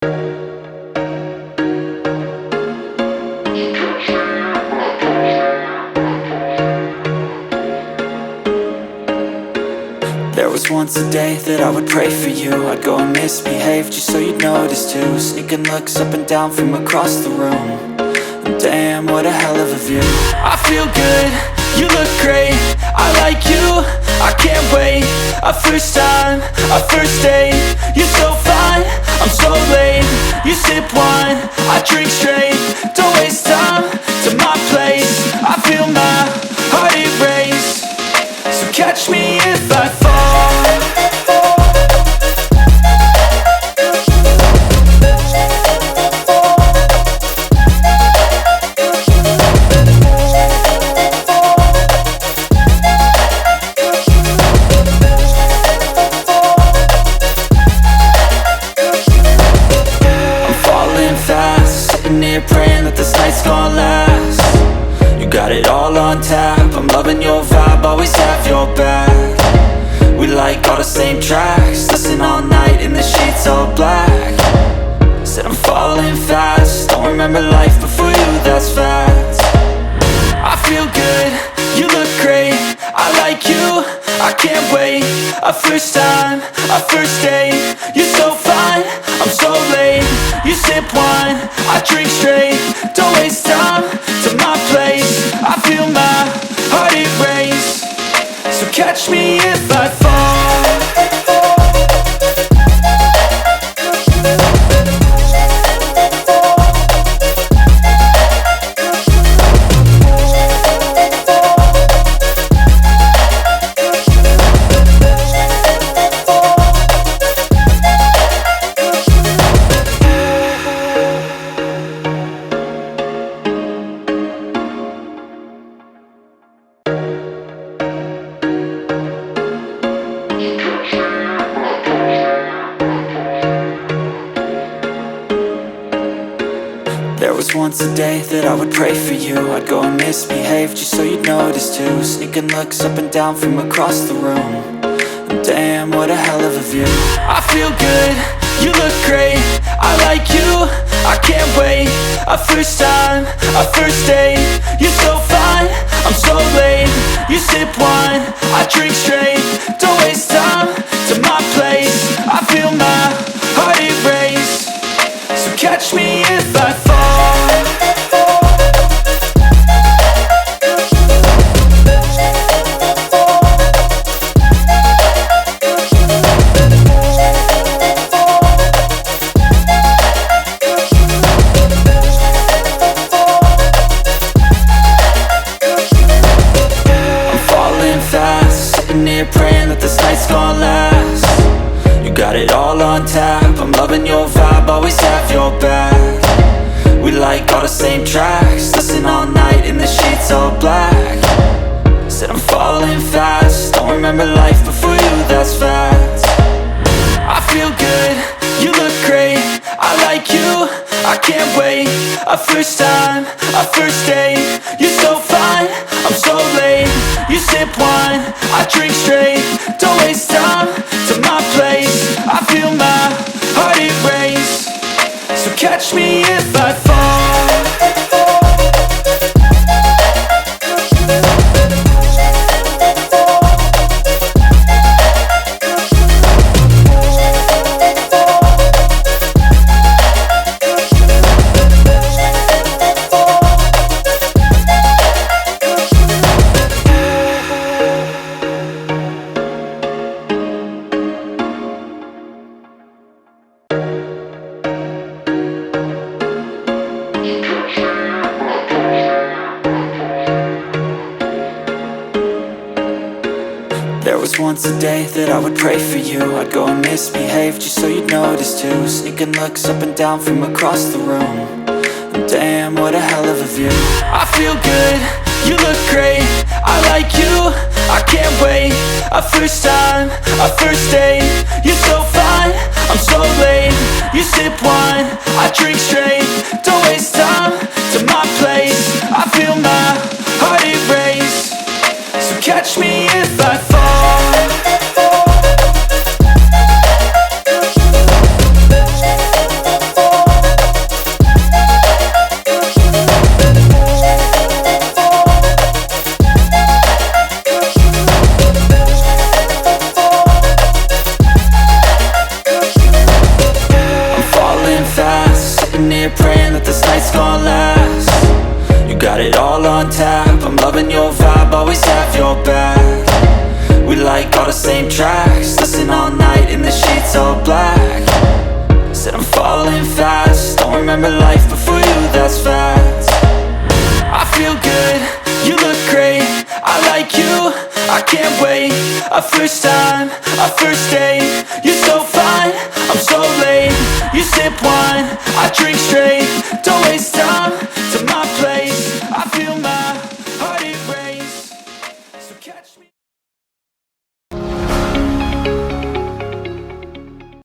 There was once a day that I would pray for you. I'd go and misbehave just so you'd notice too. Sneaking looks up and down from across the room. And damn, what a hell of a view. I feel good, you look great, I like you, I can't wait. A first time, a first date. You're so fine, I'm so late. You sip wine, I drink straight. Don't waste time to my place. I feel my heart erase. So catch me if I fall. I'm falling fast, sitting here praying that this night's gonna last. You got it all on tap, I'm loving your vibe, always have your back. We like all the same tracks, listen all night in the sheets all black. Said I'm falling fast, don't remember life before you, that's fact. I feel good, you look great, I like you, I can't wait. A first time, a first date. You're so fine, I'm so late. You sip wine, I drink straight. Don't waste time to my place. I feel my heart erase. So catch me if I fall. There was once a day that I would pray for you. I'd go and misbehave just so you'd notice too. Sneaking looks up and down from across the room. And damn, what a hell of a view. I feel good, you look great, I like you, I can't wait. A first time, a first date. You're so fine, I'm so late. You sip wine, I drink straight. Don't waste time to my place. I feel my heart erase. So catch me if I fall. Sitting here praying that this night's gonna last. You got it all on tap, I'm loving your vibe, always have your back. We like all the same tracks, listen all night in the sheets all black. Said I'm falling fast, don't remember life before you, that's fact. I feel good, you look great, I like you, I can't wait. A first time, a first date. You're so fine, I'm so late. You sip wine, I drink straight. Don't waste time to my place. I feel my heart erase. So catch me if I fall. There was once a day that I would pray for you. I'd go and misbehave just so you'd notice too. Sneaking looks up and down from across the room. And damn, what a hell of a view. I feel good, you look great, I like you, I can't wait. A first time, a first date. You're so fine, I'm so late. You sip wine, I drink straight. Don't waste time to my place. I feel my heart erase. So catch me if I fall. sitting here praying that this night's gonna last. You got it all on tap, I'm loving your vibe, always have your back. We like all the same tracks, listen all night in the sheets all black. Said I'm falling fast, don't remember life before you, that's fact. I feel good, you look great, I like you, I can't wait. A first time, a first date,